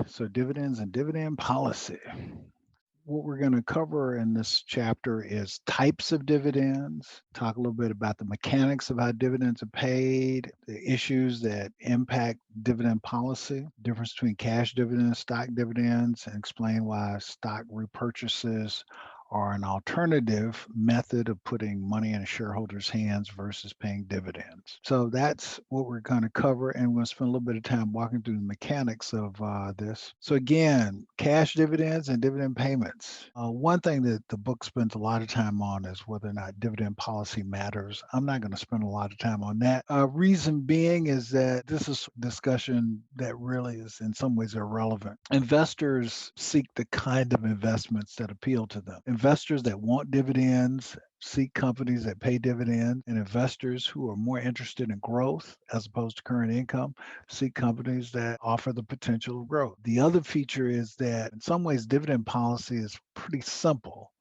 So dividends and dividend policy. What we're going to cover in this chapter is types of dividends, talk a little bit about the mechanics of how dividends are paid, the issues that impact dividend policy, difference between cash dividends, stock dividends, and explain why stock repurchases are an alternative method of putting money in a shareholder's hands versus paying dividends. So that's what we're going to cover, and we're going to spend a little bit of time walking through the mechanics of this. So again, cash dividends and dividend payments. One thing that the book spends a lot of time on is whether or not dividend policy matters. I'm not going to spend a lot of time on that. Reason being is that this is discussion that really is in some ways irrelevant. Investors seek the kind of investments that appeal to them. Investors that want dividends seek companies that pay dividends, and investors who are more interested in growth as opposed to current income seek companies that offer the potential of growth. The other feature is that in some ways, dividend policy is pretty simple.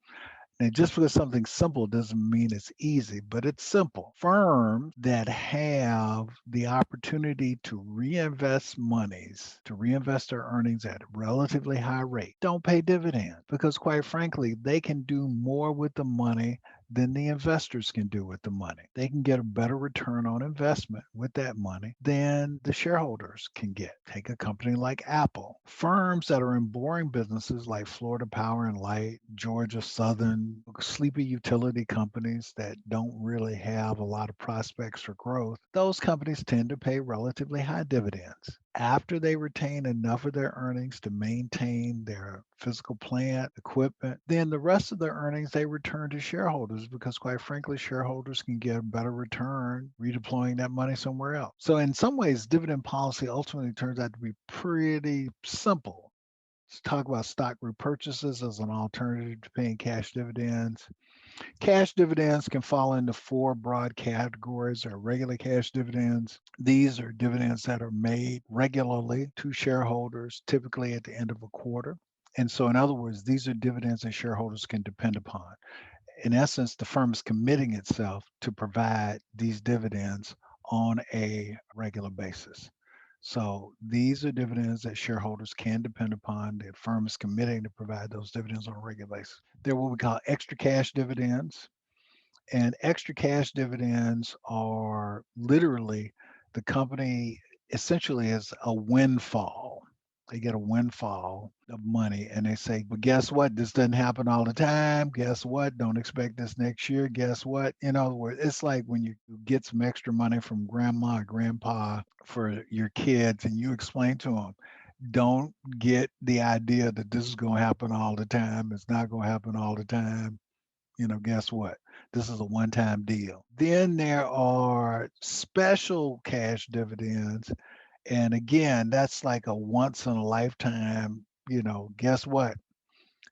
And just because something's simple doesn't mean it's easy, but it's simple. Firms that have the opportunity to reinvest monies, to reinvest their earnings at a relatively high rate, don't pay dividends because, quite frankly, they can do more with the money than the investors can do with the money. They can get a better return on investment with that money than the shareholders can get. Take a company like Apple. Firms that are in boring businesses like Florida Power and Light, Georgia Southern, sleepy utility companies that don't really have a lot of prospects for growth, those companies tend to pay relatively high dividends. After they retain enough of their earnings to maintain their physical plant, equipment, then the rest of their earnings they return to shareholders because, quite frankly, shareholders can get a better return redeploying that money somewhere else. So, in some ways, dividend policy ultimately turns out to be pretty simple. Let's talk about stock repurchases as an alternative to paying cash dividends. Cash dividends can fall into four broad categories. There are regular cash dividends. These are dividends that are made regularly to shareholders, typically at the end of a quarter. And so, in other words, these are dividends that shareholders can depend upon. In essence, the firm is committing itself to provide these dividends on a regular basis. So these are dividends that shareholders can depend upon. The firm is committing to provide those dividends on a regular basis. They're what we call extra cash dividends. And extra cash dividends are literally the company essentially is a windfall. They get a windfall of money and they say, but guess what? This doesn't happen all the time. Guess what? Don't expect this next year. Guess what? In other words, it's like when you get some extra money from grandma or grandpa for your kids and you explain to them, don't get the idea that this is going to happen all the time. It's not going to happen all the time. Guess what? This is a one time deal. Then there are special cash dividends. And again, that's like a once in a lifetime, guess what?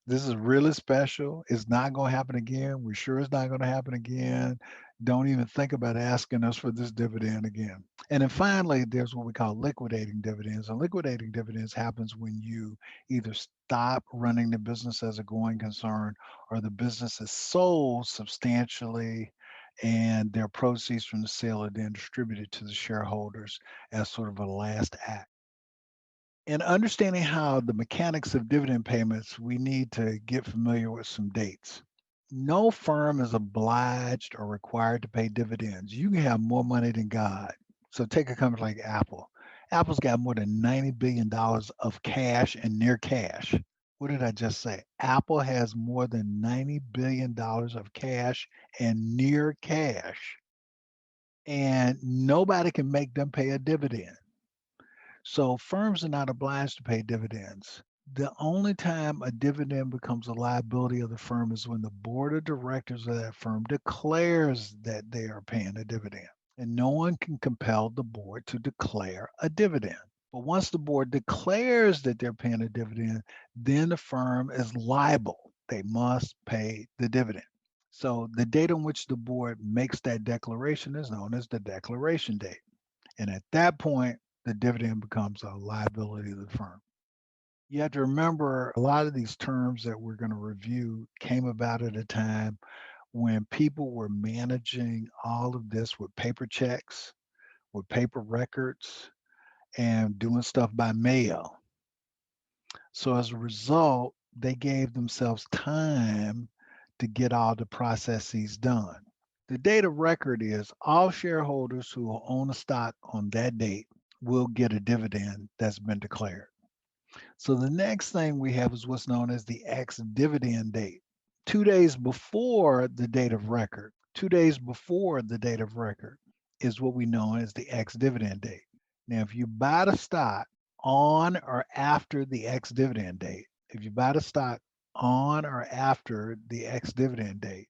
This is really special. It's not going to happen again. We're sure it's not going to happen again. Don't even think about asking us for this dividend again. And then finally, there's what we call liquidating dividends. And liquidating dividends happens when you either stop running the business as a going concern or the business is sold substantially and their proceeds from the sale are then distributed to the shareholders as sort of a last act. In understanding how the mechanics of dividend payments, we need to get familiar with some dates. No firm is obliged or required to pay dividends. You can have more money than God. So take a company like Apple. Apple's got more than $90 billion of cash and near cash. What did I just say? Apple has more than $90 billion of cash and near cash. And nobody can make them pay a dividend. So firms are not obliged to pay dividends. The only time a dividend becomes a liability of the firm is when the board of directors of that firm declares that they are paying a dividend. And no one can compel the board to declare a dividend. But once the board declares that they're paying a dividend, then the firm is liable. They must pay the dividend. So the date on which the board makes that declaration is known as the declaration date. And at that point, the dividend becomes a liability of the firm. You have to remember a lot of these terms that we're going to review came about at a time when people were managing all of this with paper checks, with paper records, and doing stuff by mail. So as a result, they gave themselves time to get all the processes done. The date of record is all shareholders who will own a stock on that date will get a dividend that's been declared. So the next thing we have is what's known as the ex-dividend date. 2 days before the date of record, 2 days before the date of record is what we know as the ex-dividend date. Now, if you buy the stock on or after the ex-dividend date, if you buy the stock on or after the ex-dividend date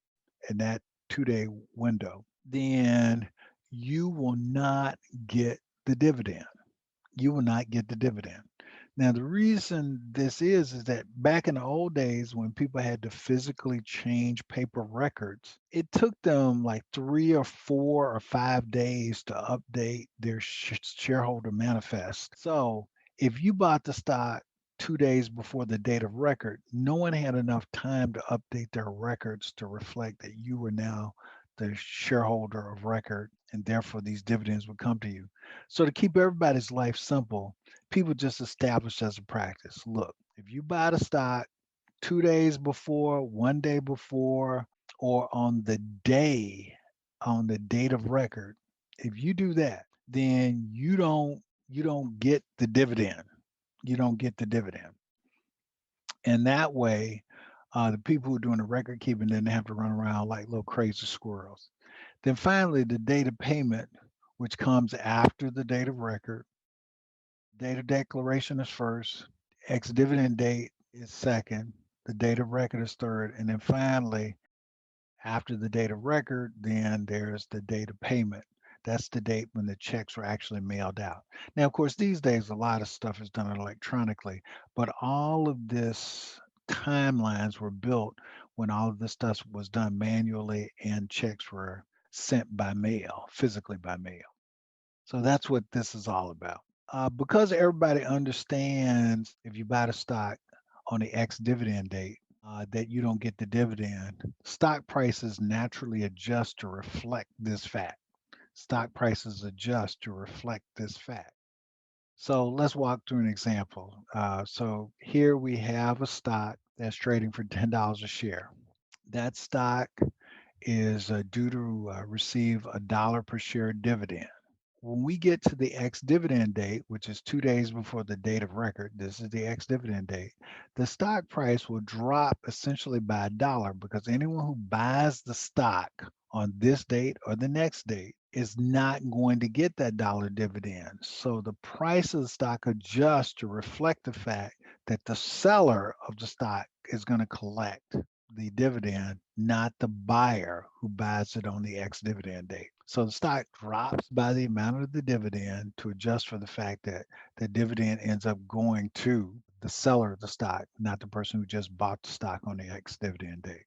in that 2 day window, then you will not get the dividend. You will not get the dividend. Now, the reason this is that back in the old days when people had to physically change paper records, it took them like 3 or 4 or 5 days to update their shareholder manifest. So if you bought the stock 2 days before the date of record, no one had enough time to update their records to reflect that you were now the shareholder of record, and therefore these dividends would come to you. So to keep everybody's life simple, people just established as a practice. Look, if you buy the stock 2 days before, one day before, or on the date of record, if you do that, then you don't get the dividend. You don't get the dividend. And that way, the people who are doing the record keeping didn't have to run around like little crazy squirrels. Then finally, the date of payment, which comes after the date of record. Date of declaration is first, ex-dividend date is second, the date of record is third, and then finally, after the date of record, then there's the date of payment. That's the date when the checks were actually mailed out. Now, of course, these days a lot of stuff is done electronically, but all of this timelines were built when all of this stuff was done manually and checks were sent by mail, physically by mail. So that's what this is all about. Because everybody understands if you buy the stock on the ex dividend date, that you don't get the dividend, stock prices naturally adjust to reflect this fact. Stock prices adjust to reflect this fact. So let's walk through an example. So here we have a stock that's trading for $10 a share. That stock is due to receive a dollar per share dividend. When we get to the ex-dividend date, which is 2 days before the date of record, this is the ex-dividend date, the stock price will drop essentially by a dollar because anyone who buys the stock on this date or the next date is not going to get that dollar dividend. So the price of the stock adjusts to reflect the fact that the seller of the stock is going to collect the dividend, not the buyer who buys it on the ex-dividend date. So the stock drops by the amount of the dividend to adjust for the fact that the dividend ends up going to the seller of the stock, not the person who just bought the stock on the ex-dividend date.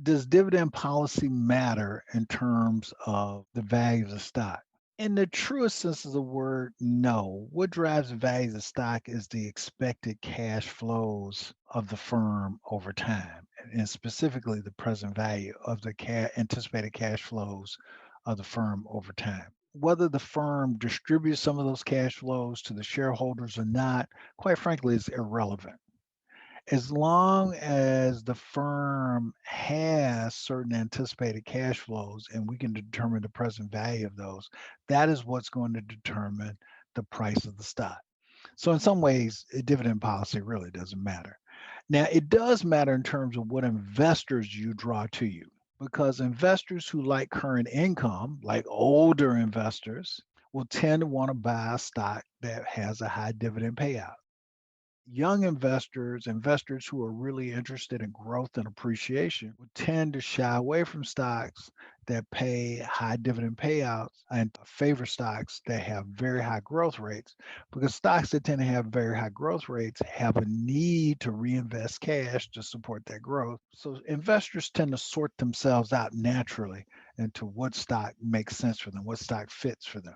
Does dividend policy matter in terms of the value of the stock? In the truest sense of the word, no. What drives the value of the stock is the expected cash flows of the firm over time, and specifically the present value of the anticipated cash flows of the firm over time. Whether the firm distributes some of those cash flows to the shareholders or not, quite frankly, is irrelevant. As long as the firm has certain anticipated cash flows and we can determine the present value of those, that is what's going to determine the price of the stock. So in some ways, a dividend policy really doesn't matter. Now, it does matter in terms of what investors you draw to you, because investors who like current income, like older investors, will tend to want to buy a stock that has a high dividend payout. Young investors, investors who are really interested in growth and appreciation, would tend to shy away from stocks that pay high dividend payouts and favor stocks that have very high growth rates, because stocks that tend to have very high growth rates have a need to reinvest cash to support that growth. So investors tend to sort themselves out naturally into what stock makes sense for them, what stock fits for them.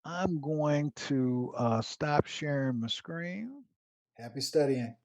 I'm going to stop sharing my screen. Happy studying.